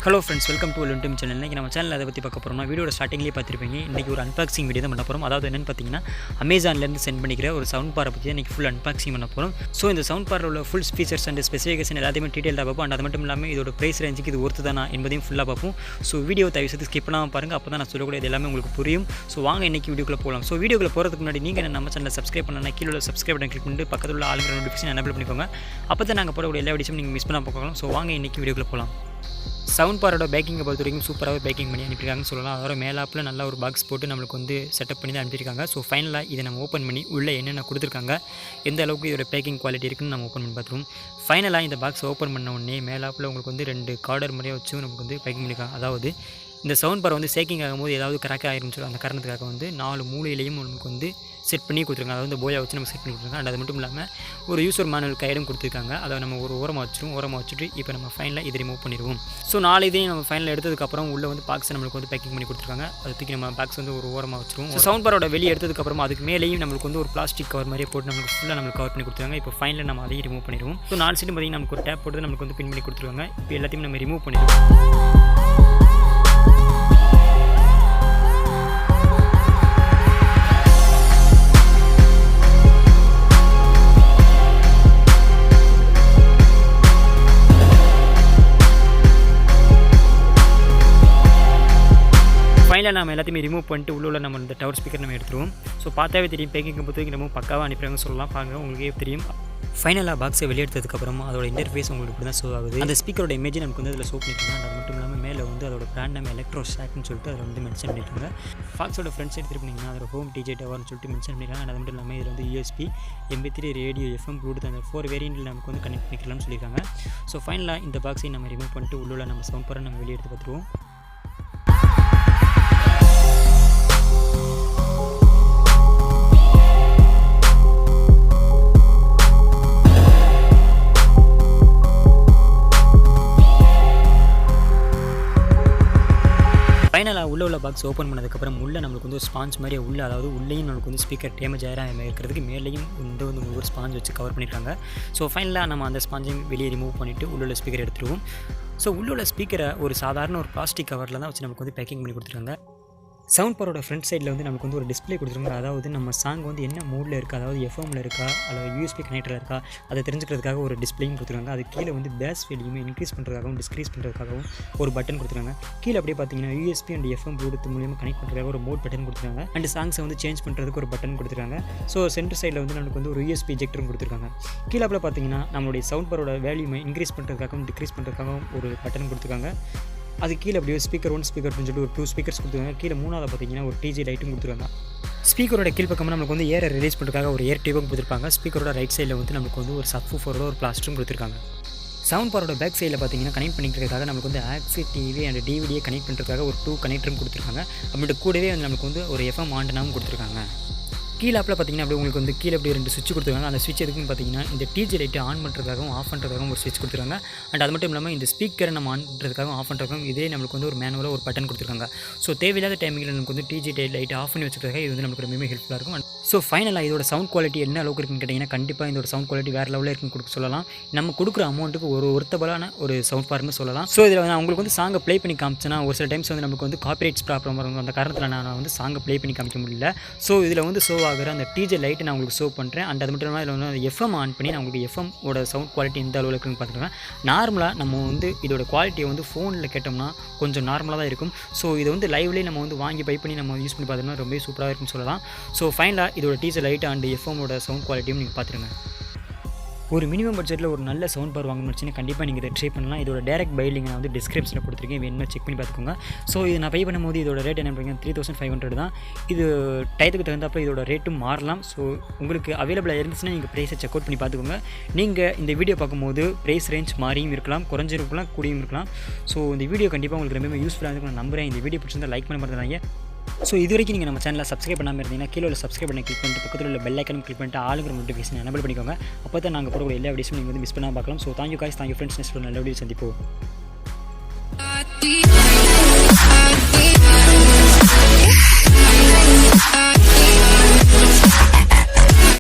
Hello friends, welcome to LNTM channel. இன்றைக்கி நம்ம channel அதை பற்றி பார்க்க போகிறோம்னா வீடியோட ஸ்டார்டிங்லேயே பார்த்துருப்பீங்க. இன்றைக்கி ஒரு அன்பாக்சிங் வீடியோ தான் பண்ண போகிறோம். அதாவது என்னென்னு பார்த்தீங்கன்னா, அமேசான்லேருந்து சென்ட் பண்ணிக்கிற ஒரு சவுண்ட் பாரை பற்றி தான் இன்றைக்கி ஃபுல் அன்பாக்சிங் பண்ண போகிறோம். ஸோ இந்த சவுண்ட் பாரில் உள்ள ஃபுல் ஃபீச்சர்ஸ் அண்ட் ஸ்பெசிஃபிகேஷன் எல்லாத்தையுமே டீட்டெயிலாக பார்ப்போம். அண்ட் அது மட்டும் இல்லாமல் இதோட ப்ரைஸ் ரேஞ்சுக்கு இது ஒர்த்து தானா என்பதையும் ஃபுல்லாக பார்ப்போம். ஸோ வீடியோ தயவுசெய்து ஸ்கிப் பண்ணாமல் பாருங்கள், அப்போ தான் நான் சொல்லக்கூடிய இது எல்லாமே உங்களுக்கு புரியும். ஸோ வாங்க இன்றைக்கி வீடியோக்குள்ளே போகலாம். ஸோ வீடியோக்குள்ளே போகிறதுக்கு முன்னாடி நீங்கள் நம்ம சேனலில் சப்ஸ்கிரைப் பண்ணலாம். கீழே சப்ஸ்கிரைப் பண்ணி கிளிக் பண்ணிட்டு பக்கத்தில் உள்ள ஆளுங்கிற நோட்டிஃபிகேஷன் எனேபிள் பண்ணிக்கோங்க. அப்போ தான் நாங்கள் போடக்கூடிய எல்லா வீடியோஸும் நீங்கள் மிஸ் பண்ணால் பார்க்கலாம். ஸோ வாங்க இன்றைக்கி வீடியோக்குள்ளே போகலாம். சவுண்ட் பாரோட பேக்கிங்கை பொறுத்த வரைக்கும் சூப்பராகவே பேக்கிங் பண்ணி அனுப்பியிருக்காங்கன்னு சொல்லலாம். அதோட மேலாப்பில் நல்லா ஒரு பாக்ஸ் போட்டு நம்மளுக்கு வந்து செட்டப் பண்ணி தான் அனுப்பியிருக்காங்க. ஸோ ஃபைனலாக இதை நம்ம ஓப்பன் பண்ணி உள்ளே என்னென்ன கொடுத்துருக்காங்க, எந்த அளவுக்கு இதோட பேக்கிங் குவாலிட்டி இருக்குன்னு நம்ம ஓப்பன் பண்ணி பார்த்துருவோம். ஃபைனலாக இந்த பாக்ஸ் ஓப்பன் பண்ண உடனே மேலாப்பில் உங்களுக்கு வந்து 2 கார்டர் முறையாக வச்சு நமக்கு வந்து பேக்கிங் பண்ணியிருக்காங்க. அதாவது இந்த சவுண்ட் பார் வந்து சேக்கிங் ஆகும்போது ஏதாவது கிராக் ஆகிருன்னு சொல்லி அந்த காரணத்துக்காக வந்து 4 மூலையிலையும் நமக்கு வந்து செட் பண்ணி கொடுத்துருக்காங்க. அதாவது போயா வச்சு நம்ம செட் பண்ணி கொடுத்துருக்காங்க. அண்ட் அது மட்டும் இல்லாமல் ஒரு யூசர் மேனுவல் கைடும் கொடுத்துருக்காங்க. அதை நம்ம ஒரு ஓரமாக வச்சுட்டு இப்போ நம்ம ஃபைனலாக இதை ரிமூவ் பண்ணிடுவோம். ஸோ 4 இதையும் நம்ம ஃபைனல் எடுத்ததுக்கப்புறம் உள்ளே வந்து பாக்ஸை நம்மளுக்கு வந்து பேக்கிங் பண்ணி கொடுத்துருக்காங்க. அது தூக்கி நம்ம பாக்ஸ் வந்து ஒரு ஓரமாக வச்சுருவோம். சவுண்ட் பாரோட வெளியே எடுத்ததுக்கப்புறம் அதுக்கு மேலேயும் நம்மளுக்கு வந்து ஒரு பிளாஸ்டிக் கவர் மாதிரியே போட்டு நம்மளுக்கு ஃபுல்லாக நம்மளுக்கு கவர் பண்ணி கொடுத்துருக்காங்க. இப்போ ஃபைனலில் நம்ம அதையும் ரிமூவ் பண்ணிடுவோம். ஸோ 4 சைடும் பார்த்திங்கன்னா நமக்கு ஒரு டேப் போட்டு நம்மளுக்கு வந்து பின் பண்ணி கொடுத்துருக்காங்க. இப்போ எல்லாத்தையும் நம்ம ரிமூவ் பண்ணிடுவோம். ஃபைனலாக நம்ம எல்லாத்தையுமே ரிமூவ் பண்ணிட்டு உள்ள நம்ம இந்த டவர் ஸ்பீக்கர் நம்ம எடுத்துருவோம். ஸோ பார்த்தாவே தெரியும், பேக்கிங்கை பொறுத்த வரைக்கும் நம்ம பக்காவாக அனுப்பிடுறாங்கன்னு சொல்லலாம். பாருங்கள், உங்களுக்கே தெரியும். ஃபைனலாக பாக்ஸை வெளியெடுத்ததுக்கப்புறம் அதோட இன்டர்ஃபேஸ் உங்களுக்கு இப்படி தான் ஷோ ஆகுது. அந்த ஸ்பீக்கரோட இமேஜ் நமக்கு வந்து அதில் ஷோ பண்ணியிருக்காங்க. அது மட்டும் இல்லாமல் மேலே வந்து அதோட பிராண்ட் நேம் எலக்ட்ரோ ஷாக்னு சொல்லிட்டு அதில் வந்து மென்ஷன் பண்ணியிருக்காங்க. பாக்ஸோட ஃப்ரண்ட் சைடு திருப்பிங்கன்னா அதோட ஹோம் டிஜே டவர்னு சொல்லிட்டு மென்ஷன் பண்ணியிருக்காங்க. அது மட்டும் இல்லாமல் இதில் வந்து USB, MP3, radio, FM, Bluetooth அந்த 4 வேரியண்ட்டில் நமக்கு வந்து கனெக்ட் பண்ணிக்கலாம்னு சொல்லியிருக்காங்க. ஸோ ஃபைனலாக இந்த பாக்ஸையும் நம்ம ரிமூவ் பண்ணிட்டு உள்ள நம்ம சவுண்ட் பாரை நம்ம வெளியே எடுத்து பார்த்துருவோம். ஃபைனலாக உள்ள பாக்ஸ் ஓப்பன் பண்ணதுக்கப்புறம் உள்ளே நம்மளுக்கு வந்து ஒரு ஸ்பாஞ்ச் மாதிரி அதாவது உள்ளேயும் நம்மளுக்கு வந்து ஸ்பீக்கர் டேமேஜ் ஆகிற இருக்கிறதுக்கு மேலேயும் வந்து ஒரு ஸ்பாஞ்ச் வச்சு கவர் பண்ணியிருக்காங்க. ஸோ ஃபைனலாக நம்ம அந்த ஸ்பாஞ்சையும் வெளியே ரிமூவ் பண்ணிவிட்டு உள்ள ஸ்பீக்கர் எடுத்துருவோம். ஸோ உள்ள ஸ்பீக்கரை ஒரு சாதாரண ஒரு பிளாஸ்டிக் கவரில் தான் வச்சு நமக்கு வந்து பேக்கிங் பண்ணி கொடுத்துருக்காங்க. சவுண்ட் பாரோட ஃப்ரண்ட் சைடில் வந்து நமக்கு வந்து ஒரு டிஸ்பிளே கொடுத்துருக்காங்க. அதாவது நம்ம சாங் வந்து என்ன மூடில் இருக்கா, அதாவது எஃப்எம்மில் இருக்கா அல்லது USB கனெக்டரில் இருக்கா அதை தெரிஞ்சுக்கிறதுக்காக ஒரு டிஸ்பிளேயும் கொடுத்துருக்காங்க. அது கீழே வந்து பேஸ் வேல்யூமே இன்க்ரீஸ் பண்ணுறதுக்காகவும் டிஸ்க்ரீஸ் பண்ணுறதுக்காகவும் ஒரு பட்டன் கொடுத்துருக்காங்க. கீழே அப்படியே பார்த்தீங்கன்னா USB அண்ட் FM ப்ளூடூத் மூலியமாக கனெக்ட் பண்ணுறதுக்காக ஒரு மோட் பட்டன் கொடுத்துருக்காங்க. அண்ட் சாங்ஸை வந்து சேஞ்ச் பண்ணுறதுக்கு ஒரு பட்டன் கொடுத்துருக்காங்க. ஸோ சென்டர் சைடில் வந்து நமக்கு வந்து ஒரு USB எஜெக்டரும் கொடுத்துருக்காங்க. கீழே அப்படியே பார்த்தீங்கன்னா நம்மளுடைய சவுண்ட் பாரோட வேல்யூமை இன்க்ரீஸ் பண்ணுறதுக்காகவும் டிக்ரீஸ் பண்ணுறதுக்காகவும் ஒரு பட்டன் கொடுத்துருக்காங்க. அது கீழே அப்படியே ஸ்பீக்கர் 1 ஸ்பீக்கர் 2 சொல்லிட்டு ஒரு 2 ஸ்பீக்கர்ஸ் கொடுத்துருக்காங்க. கீழே 3ஆவது பார்த்தீங்கன்னா ஒரு TG லைட்டும் கொடுத்துருக்காங்க. ஸ்பீக்கரோட கீழ்ப்பக்கம் நமக்கு வந்து ஏரை ரிலீஸ் பண்ணுறதுக்காக ஒரு ஏர் டியூபும் கொடுத்துருப்பாங்க. ஸ்பீக்கரோட ரைட் சைடில் வந்து நமக்கு வந்து ஒரு சப்வூஃபரோட ஒரு பிளாஸ்டரும் கொடுத்துருக்காங்க. சவுண்ட் பாரோட பேக் சைடில் பார்த்தீங்கன்னா கனெக்ட் பண்ணிக்கிறதுக்காக நமக்கு வந்து ஆக்சி டிவி அண்ட் DVD கனெக்ட் பண்ணுறதுக்காக ஒரு 2 கனெக்டரும் கொடுத்துருக்காங்க. அப்படின்ட்டு கூடவே வந்து நமக்கு வந்து ஒரு FM ஆண்டனாவும் கொடுத்துருக்காங்க. கீழே ஆப்பில் பார்த்தீங்கன்னா அப்படி உங்களுக்கு வந்து கீழே அப்படி 2 சுவிட்ச் கொடுத்துருக்காங்க. அந்த சுவிட்ச் எதுக்குன்னு பார்த்தீங்கன்னா இந்த TG லைட்டை ஆன் பண்ணுறதுக்காகவும் ஆஃப் பண்ணுறதுக்காகவும் ஒரு சுவிட்ச் கொடுத்துருக்காங்க. அண்ட் அது மட்டும் இல்லாமல் இந்த ஸ்பீக்கரை நம்ம ஆன் பண்ணுறதுக்காகவும் ஆஃப் பண்ணுறதுக்காகவும் இதே நம்மளுக்கு வந்து ஒரு மேனுவலாக ஒரு பட்டன் கொடுத்துருக்காங்க. ஸோ தேவையில்லாத டைமிங்கில் நமக்கு வந்து TG லைட்டை ஆஃப் பண்ணி வச்சுக்கிறதுக்காக இது வந்து நமக்கு ரொம்பவே ஹெல்ப்ஃபுல்லாக இருக்கும். ஸோ ஃபைனலாக இதோட சவுண்ட் குவாலிட்டி என்ன அளவுக்கு இருக்குன்னு கேட்டிங்கன்னா கண்டிப்பாக இதோட சவுண்ட் குவாலிட்டி வேறு லெவலில் இருக்குன்னு கொடுக்க சொல்லலாம். நம்ம கொடுக்குற அமௌண்ட்டுக்கு ஒரு ஒர்த்தபலான ஒரு சவுண்ட் பார்னு சொல்லலாம். ஸோ இதில் வந்து உங்களுக்கு வந்து சாங்கை ப்ளே பண்ணி காமிச்சேன்னா ஒரு சில டைம்ஸ் வந்து நமக்கு வந்து காப்பிரைட்ஸ் ப்ராப்ளம் வரும். அந்த காரணத்தில் நான் வந்து சாங்கை ப்ளே பண்ணி காமிக்க முடியல. ஸோ இதில் வந்து ஷோ ஆகிற அந்த TG லைட் நான் உங்களுக்கு ஷோ பண்ணுறேன். அண்ட் அது மட்டும் இல்லாமல் இதில் வந்து FM ஆன் பண்ணி நான் உங்களுக்கு FM ஓட சவுண்ட் குவாலிட்டி எந்த அளவில் இருக்குன்னு பார்த்துருக்கேன். நார்மலாக நம்ம வந்து இதோட குவாலிட்டியை வந்து ஃபோனில் கேட்டோம்னா கொஞ்சம் நார்மலாக தான் இருக்கும். ஸோ இதை வந்து லைவ்லேயே நம்ம வந்து வாங்கி பை பண்ணி நம்ம யூஸ் பண்ணி பார்த்தோம்னா ரொம்ப சூப்பராக இருக்குன்னு சொல்லலாம். ஸோ ஃபைனலாக இதோட TG லைட் அண்ட் FM ஓட சவுண்ட் குவாலிட்டியும் நீங்கள் பார்த்துருங்க. ஒரு மினிமம் பட்ஜெட்டில் ஒரு நல்ல சவுண்ட் பார் வாங்கணும்னு வச்சுன்னா கண்டிப்பாக நீங்கள் இதை ட்ரை பண்ணலாம். இதோட டேரக்ட் பை லிங்க் நான் வந்து டிஸ்கிரிப்ஷனில் கொடுத்துருக்கேன், வேணுமா செக் பண்ணி பார்த்துக்கோங்க. ஸோ இது நான் பை பண்ணும்போது இதோட ரேட் என்ன பண்ணுறீங்க 3500 தான். இது டயத்துக்கு தகுந்தப்போ இதோட ரேட்டும் மாறலாம். ஸோ உங்களுக்கு அவைலபிளாக இருந்துச்சுன்னா நீங்கள் ப்ரைஸை செக் அவுட் பண்ணி பார்த்துக்கோங்க. நீங்கள் இந்த வீடியோ பார்க்கும்போது ப்ரைஸ் ரேஞ்ச் மாறியும் இருக்கலாம், குறைஞ்சிருக்கலாம், கூடியும் இருக்கலாம். ஸோ இந்த வீடியோ கண்டிப்பாக உங்களுக்கு ரொம்ப யூஸ்ஃபுல்லாக இருக்கும் நான் நம்புகிறேன். இந்த வீடியோ பிடிச்சிருந்தா லைக் பண்ண மறந்துடாதீங்க. ஸோ இது வரைக்கும் நீங்கள் நம்ம சேனலில் சப்ஸ்கிரைப் பண்ணாமல் இருந்தீங்கன்னா கீழே உள்ள சப்ஸ்கிரைப் பண்ணி கிளிக் பண்ணிட்டு பக்கத்தில் உள்ள பெல் ஐக்கனும் கிளிக் பண்ணிட்டு ஆளுங்கிற நோட்டிஃபிகேஷன் எனேபிள் பண்ணிக்கோங்க. அப்போ தான் நாங்கள் போடக்கூடிய எல்லா வீடியோஸும் நீங்கள் வந்து மிஸ் பண்ணாமல் பார்க்கலாம். So thank you guys, thank you friends. Next நல்ல வீடியோஸ் சந்திப்போம்.